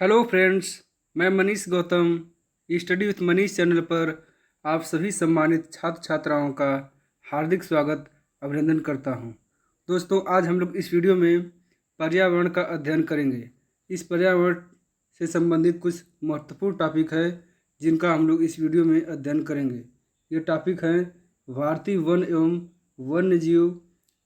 Hello friends, मैं Manish Gautam study with Manish channel पर आप सभी सम्मानित छात्र छात्राओं का हार्दिक स्वागत अभिनंदन करता हूं। दोस्तों, आज हम लोग इस वीडियो में पर्यावरण का अध्ययन करेंगे। इस पर्यावरण से संबंधित कुछ महत्वपूर्ण टॉपिक है जिनका हम लोग इस वीडियो में अध्ययन करेंगे। ये टॉपिक हैं भारतीय वन एवं वन्य जीव,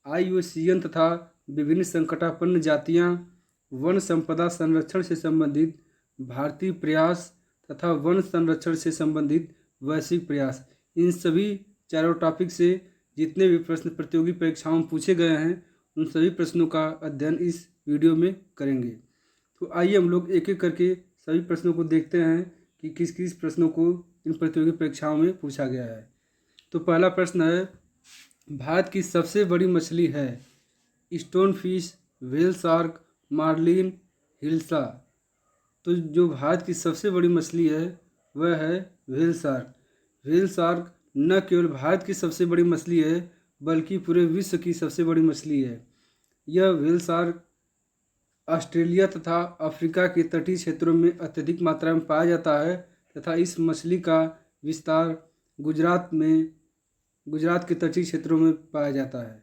IUCN तथा विभिन्न संकटापन्न जातियाँ, वन संपदा संरक्षण से संबंधित भारतीय प्रयास तथा वन संरक्षण से संबंधित वैश्विक प्रयास। इन सभी चारों टॉपिक से जितने भी प्रश्न प्रतियोगी परीक्षाओं में पूछे गए हैं उन सभी प्रश्नों का अध्ययन इस वीडियो में करेंगे। तो आइए हम लोग एक एक करके सभी प्रश्नों को देखते हैं कि किस किस प्रश्नों को इन प्रतियोगी परीक्षाओं में पूछा गया है। तो पहला प्रश्न है, भारत की सबसे बड़ी मछली है? Stone fish, whale shark, marlin, hilsa. तो जो भारत की सबसे बड़ी मछली है वह है व्हेल शार्क। व्हेल शार्क न केवल भारत की सबसे बड़ी मछली है बल्कि पूरे विश्व की सबसे बड़ी मछली है। यह व्हेल शार्क ऑस्ट्रेलिया तथा अफ्रीका के तटीय क्षेत्रों में अत्यधिक मात्रा में पाया जाता है तथा इस मछली का विस्तार गुजरात के तटीय क्षेत्रों में पाया जाता है।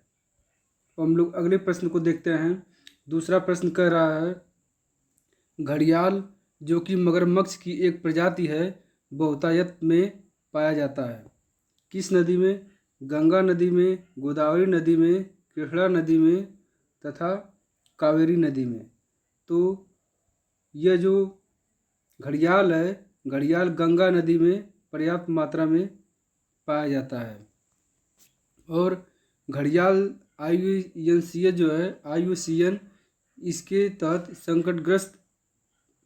तो हम लोग अगले प्रश्न को देखते हैं। दूसरा प्रश्न कह रहा है, घड़ियाल जो कि मगरमच्छ की एक प्रजाति है बहुतायत में पाया जाता है? किस नदी में? गंगा नदी में, गोदावरी नदी में, कृष्णा नदी में तथा कावेरी नदी में। तो यह जो घड़ियाल है, घड़ियाल गंगा नदी में पर्याप्त मात्रा में पाया जाता है। और घड़ियाल IUCN जो है, IUCN इसके तहत संकटग्रस्त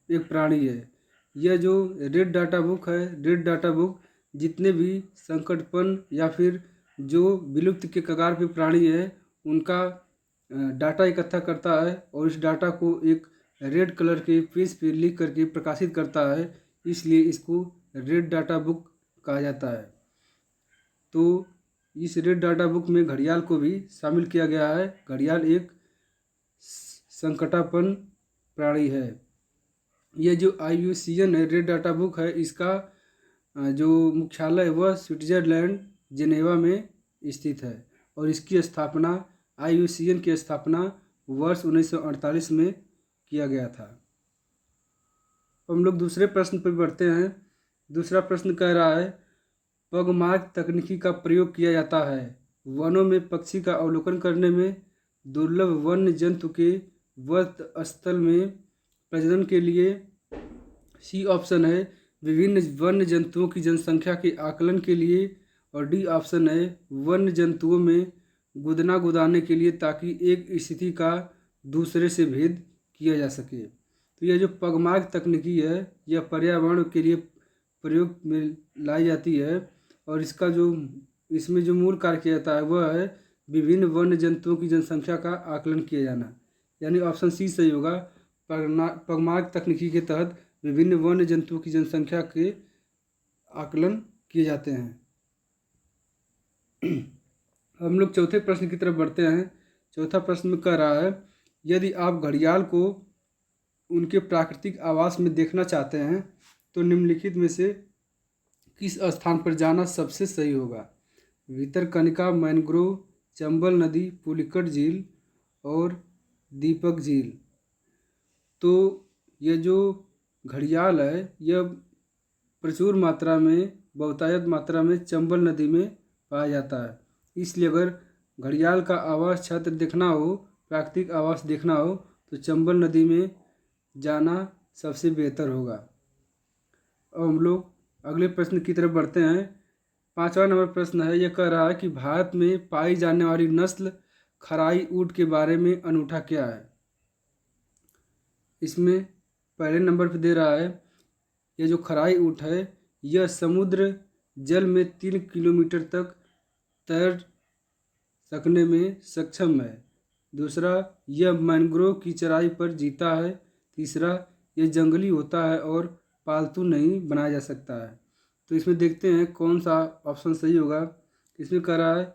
एक प्राणी है। यह जो रेड डाटा बुक है, रेड डाटा बुक जितने भी संकटपन्न या फिर जो विलुप्त के कगार पे प्राणी है उनका डाटा इकट्ठा करता है और इस डाटा को एक रेड कलर के पेज पे लिख करके प्रकाशित करता है, इसलिए इसको रेड डाटा बुक कहा जाता है। तो इस रेड डाटा बुक में घड़ियाल को भी शामिल किया गया है। घड़ियाल एक संकटापन्न प्राणी है। यह जो IUCN है, रेड डाटा बुक है, इसका जो मुख्यालय है वह स्विट्जरलैंड जिनेवा में स्थित है और इसकी स्थापना IUCN की स्थापना वर्ष 1948 में किया गया था। हम लोग दूसरे प्रश्न पर बढ़ते हैं। दूसरा प्रश्न कह रहा है, पगमार्क तकनीकी का प्रयोग किया जाता है वनों में पक्षी का अवलोकन करने में, दुर्लभ वन्य जंतु के वध स्थल में प्रजनन के लिए। C ऑप्शन है विभिन्न वन्य जंतुओं की जनसंख्या के आकलन के लिए और D ऑप्शन है वन्य जंतुओं में गुदना गुदाने के लिए ताकि एक स्थिति का दूसरे से भेद किया जा सके। तो यह जो पगमार्क तकनीकी है यह पर्यावरण के लिए प्रयोग में लाई जाती है और इसमें जो मूल कार्य किया जाता है वह है विभिन्न वन्य जंतुओं की जनसंख्या का आकलन किया जाना, यानी ऑप्शन C सही होगा। पगमार्क तकनीकी के तहत विभिन्न वन्य जंतुओं की जनसंख्या के आकलन किए जाते हैं। हम लोग चौथे प्रश्न की तरफ बढ़ते हैं। चौथा प्रश्न में कह रहा है, यदि आप घड़ियाल को उनके प्राकृतिक आवास में देखना चाहते हैं तो निम्नलिखित में से किस स्थान पर जाना सबसे सही होगा? भितरकनिका मैंग्रोव, चंबल नदी, पुलिकट झील और दीपक झील। तो यह जो घड़ियाल है यह प्रचुर मात्रा में, बहुतायत मात्रा में चंबल नदी में पाया जाता है। इसलिए अगर घड़ियाल का आवास क्षेत्र देखना हो, प्राकृतिक आवास देखना हो तो चंबल नदी में जाना सबसे बेहतर होगा। अब हम लोग अगले प्रश्न की तरफ बढ़ते हैं। 5वां नंबर प्रश्न है, यह कह रहा है कि भारत में पाई जाने वाली नस्ल खराई ऊँट के बारे में अनूठा क्या है? इसमें पहले नंबर पर दे रहा है, यह जो खराई ऊँट है यह समुद्र जल में 3 किलोमीटर तक तैर सकने में सक्षम है। दूसरा, यह मैंग्रोव की चराई पर जीता है। तीसरा, यह जंगली होता है और पालतू नहीं बनाया जा सकता है। तो इसमें देखते हैं कौन सा ऑप्शन सही होगा। इसमें कह रहा है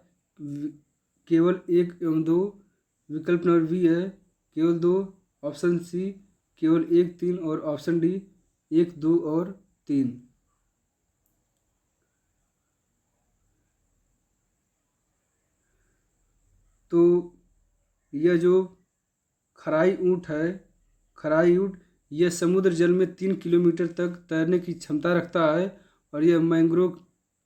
केवल 1 एवं 2, विकल्प नंबर बी है केवल 2, ऑप्शन C केवल 1, 3 और ऑप्शन डी 1, 2 और 3। तो यह जो खराई ऊँट है, खराई ऊँट यह समुद्र जल में 3 किलोमीटर तक तैरने की क्षमता रखता है और यह मैंग्रोव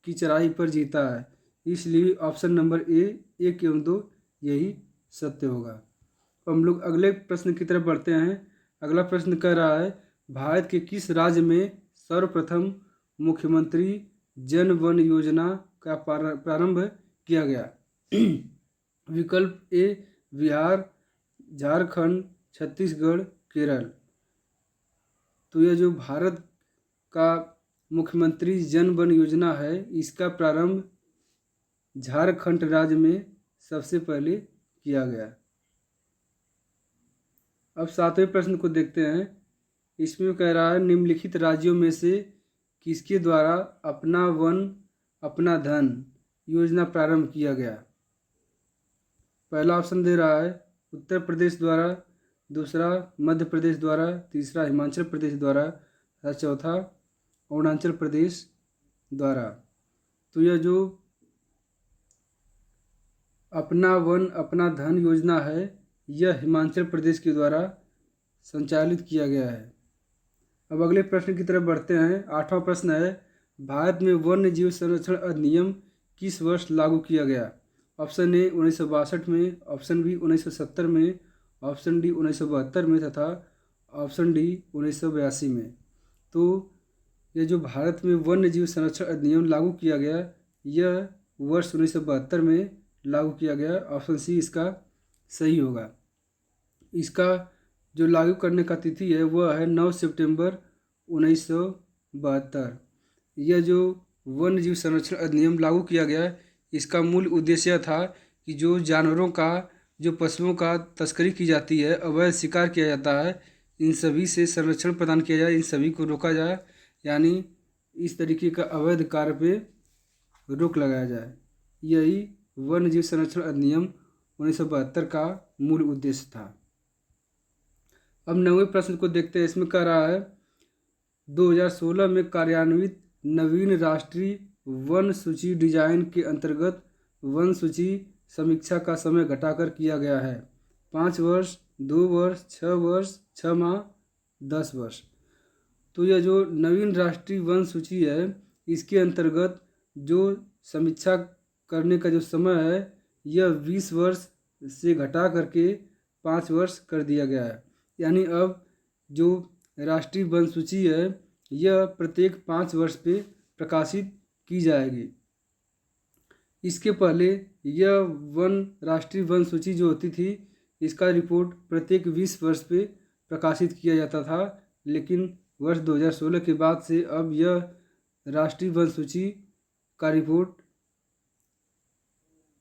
की चराई पर जीता है। इसलिए ऑप्शन नंबर ए 1 एवं 2 यही सत्य होगा। हम लोग अगले प्रश्न की तरफ बढ़ते हैं। अगला प्रश्न कह रहा है, भारत के किस राज्य में सर्वप्रथम मुख्यमंत्री जन वन योजना का प्रारंभ किया गया? विकल्प ए बिहार, झारखंड, छत्तीसगढ़, केरल। तो यह जो भारत का मुख्यमंत्री जन वन योजना है, इसका प्रारंभ झारखंड राज्य में सबसे पहले किया गया। अब 7वें प्रश्न को देखते हैं। इसमें कह रहा है, निम्नलिखित राज्यों में से किसके द्वारा अपना वन अपना धन योजना प्रारंभ किया गया? पहला ऑप्शन दे रहा है उत्तर प्रदेश द्वारा, दूसरा मध्य प्रदेश द्वारा, तीसरा हिमाचल प्रदेश द्वारा और चौथा अरुणाचल प्रदेश द्वारा। तो यह जो अपना वन अपना धन योजना है, यह हिमाचल प्रदेश के द्वारा संचालित किया गया है। अब अगले प्रश्न की तरफ बढ़ते हैं। 8वां प्रश्न है, भारत में वन्य जीव संरक्षण अधिनियम किस वर्ष लागू किया गया? ऑप्शन ए 1962 में, ऑप्शन बी 1970 में, ऑप्शन डी 1972 में तथा ऑप्शन डी 1982 में। तो यह जो भारत में वन्य जीव संरक्षण अधिनियम लागू किया गया, यह वर्ष 1972 में लागू किया गया। ऑप्शन सी इसका सही होगा। इसका जो लागू करने का तिथि है वह है 9 सितंबर 1972। यह जो वन्य जीव संरक्षण अधिनियम लागू किया गया, इसका मूल उद्देश्य था कि जो जानवरों का, जो पशुओं का तस्करी की जाती है, अवैध शिकार किया जाता है, इन सभी से संरक्षण प्रदान किया जाए, इन सभी को रोका जाए, यानी इस तरीके का अवैध कार्य पे रोक लगाया जाए। यही वन्य जीव संरक्षण अधिनियम 1972 का मूल उद्देश्य था। अब 9वें प्रश्न को देखते हैं। इसमें कह रहा है, 2016 में कार्यान्वित नवीन राष्ट्रीय वन सूची डिजाइन के अंतर्गत वन सूची समीक्षा का समय घटाकर किया गया है 5 वर्ष, 2 वर्ष, 6 वर्ष, 6 माह, 10 वर्ष। तो यह जो नवीन राष्ट्रीय वन सूची है, इसके अंतर्गत जो समीक्षा करने का जो समय है, यह 20 वर्ष से घटा करके 5 वर्ष कर दिया गया है। यानी अब जो राष्ट्रीय वन सूची है, यह प्रत्येक 5 वर्ष पे प्रकाशित की जाएगी। इसके पहले यह राष्ट्रीय वन सूची जो होती थी, इसका रिपोर्ट प्रत्येक 20 वर्ष पे प्रकाशित किया जाता था, लेकिन वर्ष 2016 के बाद से अब यह राष्ट्रीय वन सूची का रिपोर्ट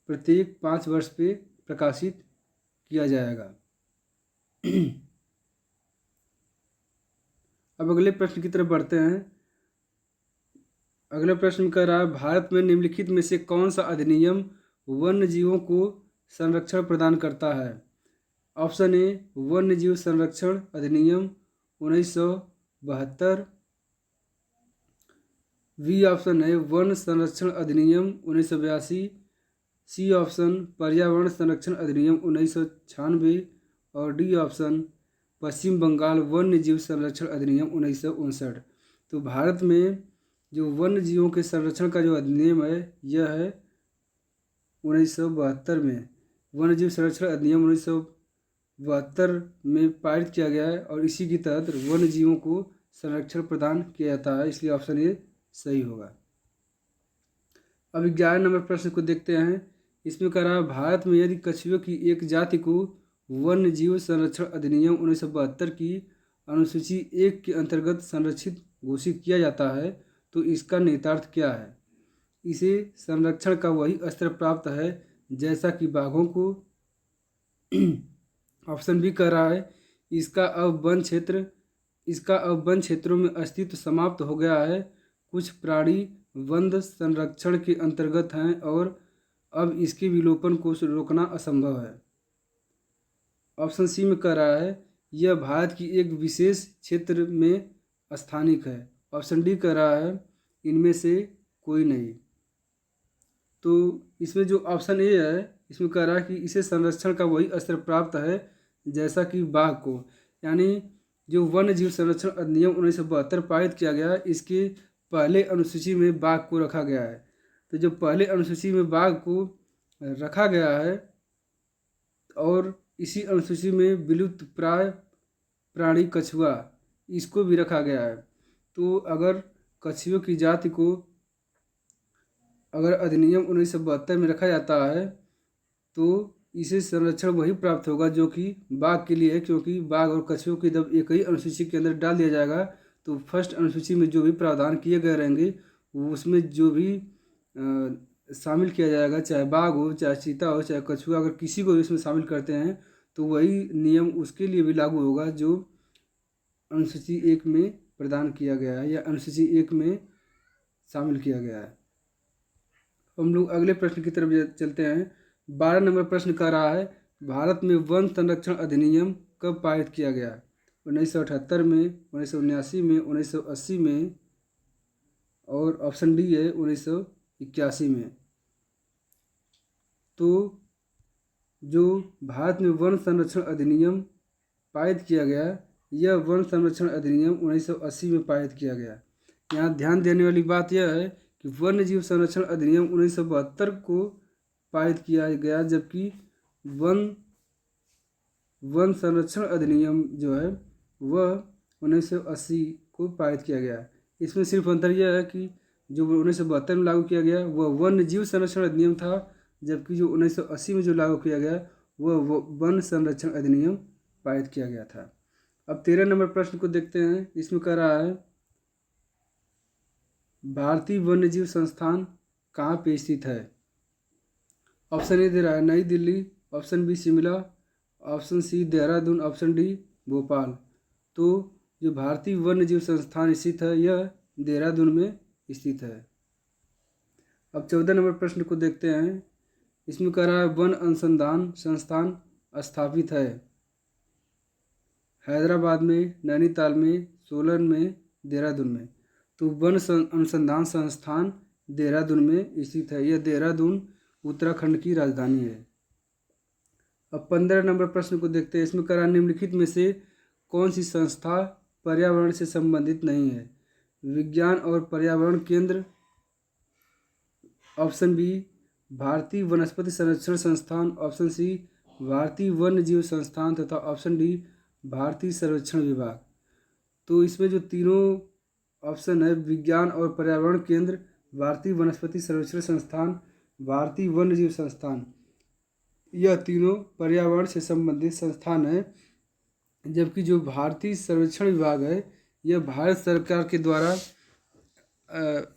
प्रत्येक 5 वर्ष पे प्रकाशित किया जाएगा। अब अगले प्रश्न की तरफ बढ़ते हैं। अगला प्रश्न कह रहा है, भारत में निम्नलिखित में से कौन सा अधिनियम वन्य जीवों को संरक्षण प्रदान करता है? ऑप्शन ए वन्य जीव संरक्षण अधिनियम 1972, बी ऑप्शन है वन संरक्षण अधिनियम 1982, सी ऑप्शन पर्यावरण संरक्षण अधिनियम 1996 और डी ऑप्शन पश्चिम बंगाल वन्य जीव संरक्षण अधिनियम 1959। तो भारत में जो वन्य जीवों के संरक्षण का जो अधिनियम है, यह है 1972 में। वन्य जीव संरक्षण अधिनियम 1972 में पारित किया गया है और इसी के तहत वन्य जीवों को संरक्षण प्रदान किया जाता है, इसलिए ऑप्शन ए सही होगा। अब 11 नंबर प्रश्न को देखते हैं। इसमें कह रहा है, भारत में यदि कछुओं की एक जाति को वन्य जीव संरक्षण अधिनियम 1972 की अनुसूची 1 के अंतर्गत संरक्षित घोषित किया जाता है, तो इसका निहितार्थ क्या है? इसे संरक्षण का वही स्तर प्राप्त है जैसा कि बाघों को। ऑप्शन बी कह रहा है, इसका अब वन क्षेत्रों में अस्तित्व समाप्त हो गया है, कुछ प्राणी वन संरक्षण के अंतर्गत हैं और अब इसके विलोपन को रोकना असंभव है। ऑप्शन सी में कह रहा है, यह भारत की एक विशेष क्षेत्र में स्थानिक है। ऑप्शन डी कह रहा है इनमें से कोई नहीं। तो इसमें जो ऑप्शन ए है इसमें कह रहा है कि इसे संरक्षण का वही स्तर प्राप्त है जैसा कि बाघ को, यानी जो वन्य जीव संरक्षण अधिनियम 1972 पारित किया गया इसके पहले अनुसूची में बाघ को रखा गया है। तो जो पहले अनुसूची में बाघ को रखा गया है और इसी अनुसूची में विलुप्त प्राय प्राणी कछुआ इसको भी रखा गया है। तो अगर कछुओं की जाति को अगर अधिनियम 1972 में रखा जाता है तो इसे संरक्षण वही प्राप्त होगा जो कि बाघ के लिए है, क्योंकि बाघ और कछुओं की जब एक ही अनुसूची के अंदर डाल दिया जाएगा तो फर्स्ट अनुसूची में जो भी प्रावधान किए गए रहेंगे वो उसमें जो भी शामिल किया जाएगा, चाहे बाघ हो, चाहे चीता हो, चाहे कछुआ, अगर किसी को भी इसमें शामिल करते हैं तो वही नियम उसके लिए भी लागू होगा जो अनुसूची 1 में प्रदान किया गया है या अनुसूची 1 में शामिल किया गया है। हम लोग अगले प्रश्न की तरफ चलते हैं। 12 नंबर प्रश्न कर रहा है भारत में वन संरक्षण अधिनियम कब पारित किया गया? 1978 में, 1979 में, 1980 में और ऑप्शन डी है 1981 में। तो जो भारत में वन संरक्षण अधिनियम पारित किया गया यह वन संरक्षण अधिनियम 1980 में पारित किया गया। यहाँ ध्यान देने वाली बात यह है कि वन्य जीव संरक्षण अधिनियम 1972 को पारित किया गया, जबकि वन संरक्षण अधिनियम जो है वह 1980 को पारित किया गया। इसमें सिर्फ अंतर यह है कि जो 1972 में लागू किया गया वह वन्य जीव संरक्षण अधिनियम था, जबकि जो 1980 में जो लागू किया गया वह वन संरक्षण अधिनियम पारित किया गया था। अब 13 नंबर प्रश्न को देखते हैं। इसमें कह रहा है भारतीय वन्यजीव संस्थान कहाँ पे स्थित है? ऑप्शन ए दे रहा है नई Delhi, option B Shimla, option C Dehradun, option D Bhopal. तो जो भारतीय वन्यजीव संस्थान स्थित है यह देहरादून में स्थित है। अब 14 नंबर प्रश्न को देखते हैं। इसमें कह रहा है वन अनुसंधान संस्थान स्थापित है हैदराबाद में, नैनीताल में, सोलन में, देहरादून में। तो वन अनुसंधान संस्थान देहरादून में स्थित है। यह देहरादून उत्तराखंड की राजधानी है। अब 15 नंबर प्रश्न को देखते हैं। इसमें कह निम्नलिखित में से कौन सी संस्था पर्यावरण से संबंधित नहीं है? विज्ञान और पर्यावरण केंद्र, ऑप्शन बी भारतीय वनस्पति संरक्षण संस्थान, ऑप्शन सी भारतीय वन्य जीव संस्थान तथा ऑप्शन डी भारतीय सर्वेक्षण विभाग। तो इसमें जो तीनों ऑप्शन है विज्ञान और पर्यावरण केंद्र, भारतीय वनस्पति सर्वेक्षण संस्थान, भारतीय वन्य जीव संस्थान, यह तीनों पर्यावरण से संबंधित संस्थान है। जबकि जो भारतीय सर्वेक्षण विभाग है यह भारत सरकार के द्वारा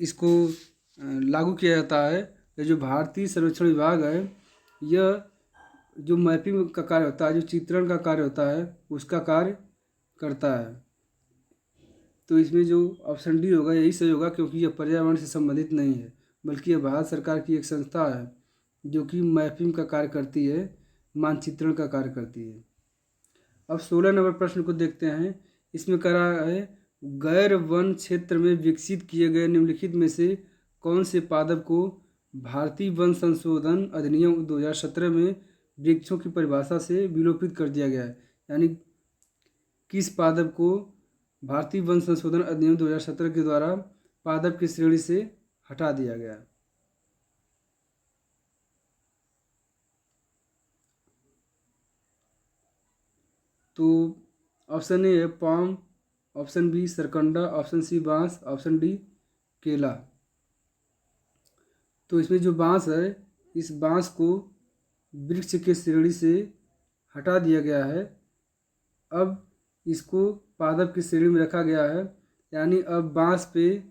इसको लागू किया जाता है। यह जो भारतीय सर्वेक्षण विभाग है यह जो मैपिंग का कार्य होता है, जो चित्रण का कार्य होता है उसका कार्य करता है। तो इसमें जो ऑप्शन डी होगा यही सही होगा, क्योंकि यह पर्यावरण से संबंधित नहीं है बल्कि यह भारत सरकार की एक संस्था है जो कि मैपिंग का कार्य करती है, मानचित्रण का कार्य करती है। अब 16 नंबर प्रश्न को देखते हैं। इसमें कह रहा है गैर वन क्षेत्र में विकसित किए गए निम्नलिखित में से कौन से पादप को भारतीय वन संशोधन अधिनियम 2017 में वृक्षों की परिभाषा से विलोपित कर दिया गया है? यानी किस पादप को भारतीय वन संशोधन अधिनियम 2017 के द्वारा पादप की श्रेणी से हटा दिया गया? तो ऑप्शन ए है पाम, ऑप्शन बी सरकंडा, ऑप्शन सी बांस, ऑप्शन डी केला। तो इसमें जो बांस है इस बांस को वृक्ष के श्रेणी से हटा दिया गया है। अब इसको पादप की श्रेणी में रखा गया है, यानी अब बांस पे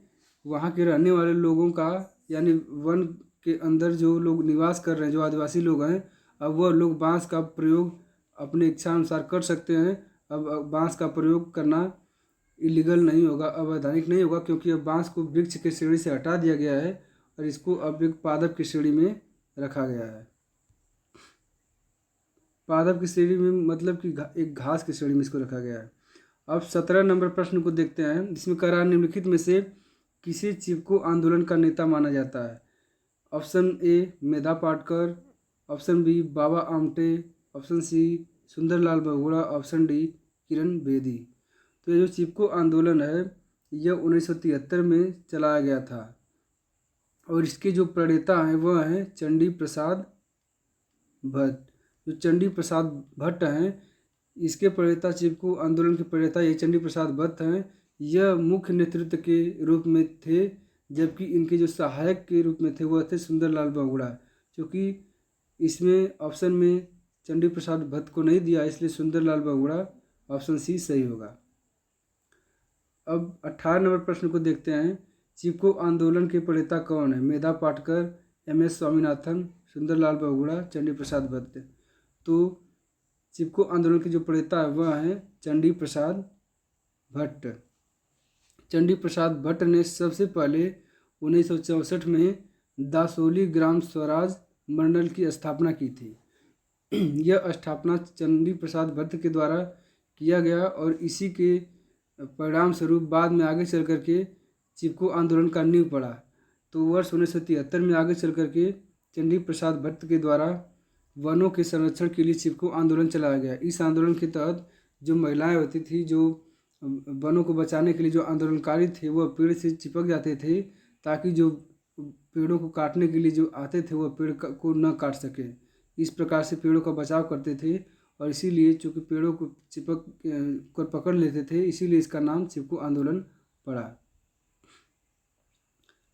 वहाँ के रहने वाले लोगों का, यानी वन के अंदर जो लोग निवास कर रहे हैं, जो आदिवासी लोग हैं, अब वह लोग बांस का प्रयोग अपने इच्छा अनुसार कर सकते हैं। अब बांस का प्रयोग करना इलीगल नहीं होगा, अवैधानिक नहीं होगा, क्योंकि अब बांस को वृक्ष के श्रेणी से हटा दिया गया है और इसको अब एक पादप की श्रेणी में रखा गया है। पादप की श्रेणी में मतलब कि एक घास की श्रेणी में इसको रखा गया है। अब 17 नंबर प्रश्न को देखते हैं, जिसमें कह रहा है निम्नलिखित में से किसे चिपको आंदोलन का नेता माना जाता है। Option A Medha Patkar, option B Baba Amte, option C Sundarlal Bahuguna, option D Kiran Bedi. तो ये जो चिपको आंदोलन है यह 1973 में चलाया गया था और इसके जो प्रणेता हैं वह हैं चंडी प्रसाद भट्ट। जो चंडी प्रसाद भट्ट हैं इसके प्रणेता, चिपको आंदोलन के प्रणेता ये चंडी प्रसाद भट्ट हैं। यह मुख्य नेतृत्व के रूप में थे, जबकि इनके जो सहायक के रूप में थे वह थे सुंदरलाल बहुगुणा। क्योंकि इसमें ऑप्शन में चंडी प्रसाद भट्ट को नहीं दिया, इसलिए सुंदरलाल बहुगुणा ऑप्शन सी सही होगा। अब 18 नंबर प्रश्न को देखते हैं, चिपको आंदोलन के प्रणेता कौन है। मेधा पाटकर, एम.एस. स्वामीनाथन, सुंदरलाल बहुगुणा, चंडी प्रसाद भट्ट। तो चिपको आंदोलन के जो प्रणेता है वह हैं चंडी प्रसाद भट्ट। चंडी प्रसाद भट्ट ने सबसे पहले 1964 में दासोली ग्राम स्वराज मंडल की स्थापना की थी। यह स्थापना चंडी प्रसाद भट्ट के द्वारा किया गया और इसी के परिणाम स्वरूप बाद में आगे चल करके चिपको आंदोलन का नींव पड़ा। तो वर्ष 1973 में आगे चल करके चंडी प्रसाद भट्ट के द्वारा वनों के संरक्षण के लिए चिपको आंदोलन चलाया गया। इस आंदोलन के तहत जो महिलाएं होती थी, जो वनों को बचाने के लिए जो आंदोलनकारी थे वह पेड़ से चिपक जाते थे, ताकि जो पेड़ों को काटने के लिए जो आते थे वह पेड़ को न काट सके। इस प्रकार से पेड़ों का बचाव करते थे और इसीलिए चूँकि पेड़ों को चिपक कर पकड़ लेते थे, इसीलिए इसका नाम चिपको आंदोलन पड़ा।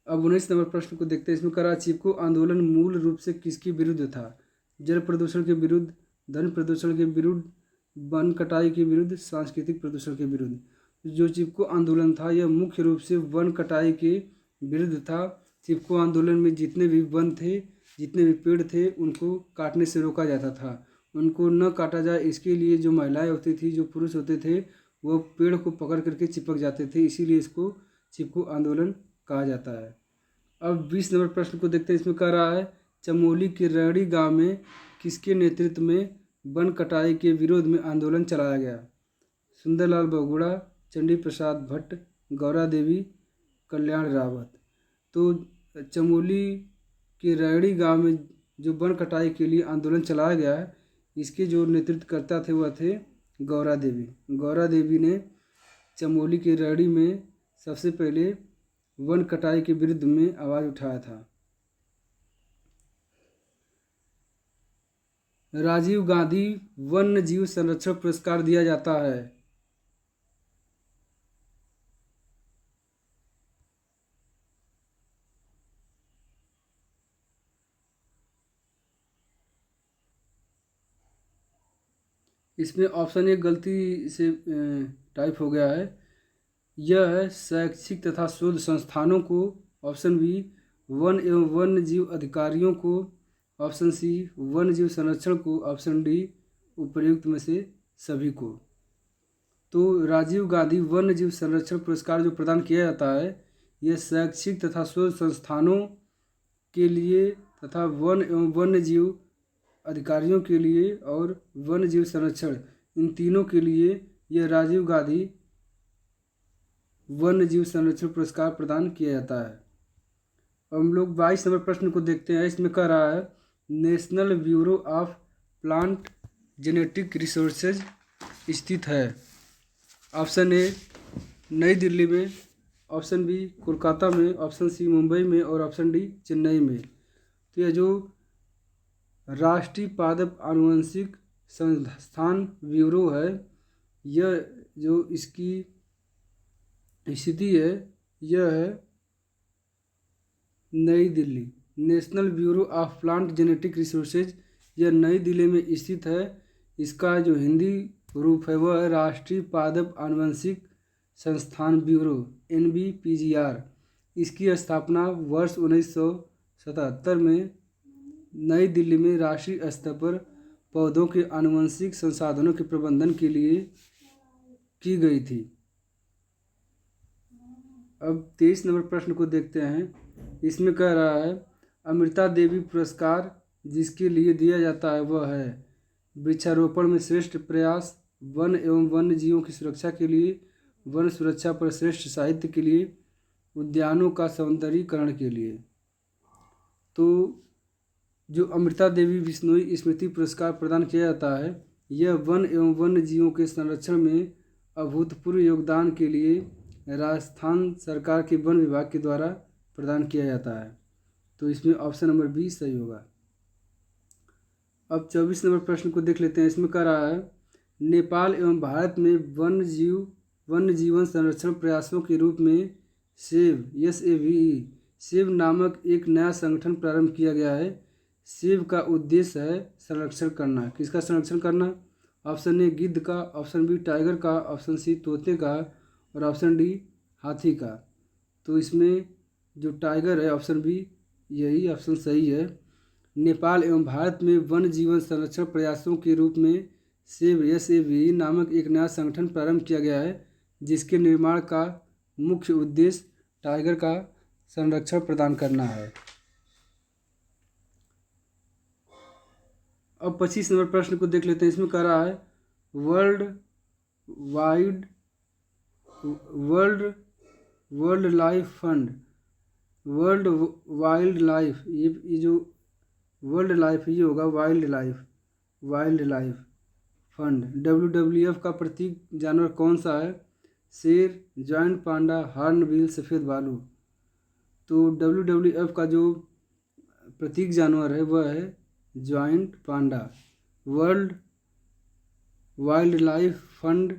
अब 19 नंबर प्रश्न को देखते हैं, इसमें कह रहा है चिपको आंदोलन मूल रूप से किसके विरुद्ध था। जल प्रदूषण के विरुद्ध, ध्वनि प्रदूषण के विरुद्ध, वन कटाई के विरुद्ध, सांस्कृतिक प्रदूषण के विरुद्ध। जो चिपको आंदोलन था यह मुख्य रूप से वन कटाई के विरुद्ध था। चिपको आंदोलन में जितने भी वन थे, जितने भी पेड़ थे, उनको काटने से रोका जाता था। उनको न काटा जाए इसके लिए जो महिलाएं होती थी, जो पुरुष होते थे, वो पेड़ को पकड़ करके चिपक जाते थे, इसीलिए इसको चिपको आंदोलन कहा जाता है। अब 20 नंबर प्रश्न को देखते हैं, इसमें कह रहा है चमोली के रैणी गांव में किसके नेतृत्व में वन कटाई के विरोध में आंदोलन चलाया गया। सुंदरलाल बहुगुणा, चंडी प्रसाद भट्ट, गौरा देवी, कल्याण रावत। तो चमोली के रैणी गांव में जो वन कटाई के लिए आंदोलन चलाया गया, इसके जो नेतृत्वकर्ता थे वह थे गौरा देवी। गौरा देवी ने चमोली के रैणी में सबसे पहले वन कटाई के विरुद्ध में आवाज़ उठाया था। राजीव गांधी वन्य जीव संरक्षण पुरस्कार दिया जाता है। इसमें ऑप्शन एक गलती से टाइप हो गया है। यह है शैक्षिक तथा शोध संस्थानों को, ऑप्शन बी वन एवं वन्य जीव अधिकारियों को, ऑप्शन सी वन्य जीव संरक्षण को, ऑप्शन डी उपर्युक्त में से सभी को। तो राजीव गांधी वन्य जीव संरक्षण पुरस्कार जो प्रदान किया जाता है यह शैक्षिक तथा शोध संस्थानों के लिए तथा वन एवं वन्य जीव अधिकारियों के लिए और वन्य जीव संरक्षण, इन तीनों के लिए यह राजीव गांधी वन्य जीव संरक्षण पुरस्कार प्रदान किया जाता है। हम लोग 22 नंबर प्रश्न को देखते हैं। इसमें कह रहा है national bureau of plant genetic resources स्थित है। ऑप्शन ए नई दिल्ली में, ऑप्शन बी कोलकाता में, ऑप्शन सी मुंबई में और ऑप्शन डी चेन्नई में। तो यह जो राष्ट्रीय पादप आनुवंशिक संस्थान ब्यूरो है, यह जो इसकी स्थिति है यह है नई Delhi. National bureau of plant genetic resources यह नई दिल्ली में स्थित है। इसका जो हिंदी रूप है वह है राष्ट्रीय पादप आनुवंशिक संस्थान ब्यूरो, NBPGR। इसकी स्थापना वर्ष 1977 में नई दिल्ली में राष्ट्रीय स्तर पर पौधों के आनुवंशिक संसाधनों के प्रबंधन के लिए की गई थी। अब 23 नंबर प्रश्न को देखते हैं। इसमें कह रहा है अमृता देवी पुरस्कार जिसके लिए दिया जाता है वह है वृक्षारोपण में श्रेष्ठ प्रयास, वन एवं वन्य जीवों की सुरक्षा के लिए, वन सुरक्षा पर श्रेष्ठ साहित्य के लिए, उद्यानों का सौंदर्यीकरण के लिए। तो जो अमृता देवी बिश्नोई स्मृति पुरस्कार प्रदान किया जाता है, यह वन एवं वन्य जीवों के संरक्षण में अभूतपूर्व योगदान के लिए राजस्थान सरकार के वन विभाग के द्वारा प्रदान किया जाता है। तो इसमें ऑप्शन नंबर बी सही होगा। अब 24 नंबर प्रश्न को देख लेते हैं। इसमें कह रहा है नेपाल एवं भारत में वन्य जीवन संरक्षण प्रयासों के रूप में सेव सेव नामक एक नया संगठन प्रारंभ किया गया है। सेव का उद्देश्य है संरक्षण करना। किसका संरक्षण करना? ऑप्शन ए गिद्ध का, ऑप्शन बी टाइगर का, ऑप्शन सी तोते का और ऑप्शन डी हाथी का। तो इसमें जो टाइगर है ऑप्शन बी यही ऑप्शन सही है। नेपाल एवं भारत में वन जीवन संरक्षण प्रयासों के रूप में सेव नामक एक नया संगठन प्रारंभ किया गया है, जिसके निर्माण का मुख्य उद्देश्य टाइगर का संरक्षण प्रदान करना है। अब 25 नंबर प्रश्न को देख लेते हैं। इसमें कह रहा है वर्ल्ड वाइल्ड लाइफ, ये जो वर्ल्ड लाइफ ये होगा वाइल्ड लाइफ फंड। WWF का प्रतीक जानवर कौन सा है? शेर, जॉइंट पांडा, हॉर्नबिल, सफ़ेद भालू। तो WWF का जो प्रतीक जानवर है वह है जॉइंट पांडा। वर्ल्ड वाइल्ड लाइफ फंड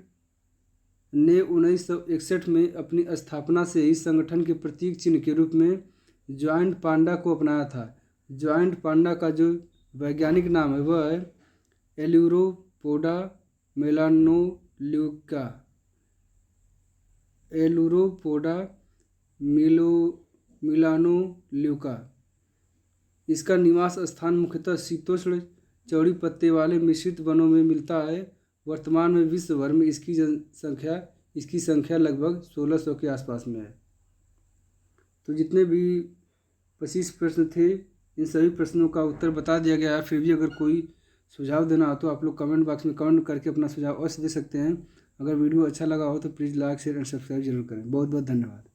ने 1961 में अपनी स्थापना से इस संगठन के प्रतीक चिन्ह के रूप में जॉइंट पांडा को अपनाया था। जॉइंट पांडा का जो वैज्ञानिक नाम है वह है एलुरोपोडा मिलानोल्यूका। इसका निवास स्थान मुख्यतः शीतोष्ण चौड़ी पत्ते वाले मिश्रित वनों में मिलता है। वर्तमान में विश्व भर में इसकी संख्या लगभग 1600 के आसपास में है। तो जितने भी 25 प्रश्न थे इन सभी प्रश्नों का उत्तर बता दिया गया है। फिर भी अगर कोई सुझाव देना हो तो आप लोग कमेंट बॉक्स में कमेंट करके अपना सुझाव अवश्य दे सकते हैं। अगर वीडियो अच्छा लगा हो तो please like share and subscribe जरूर करें। बहुत बहुत धन्यवाद।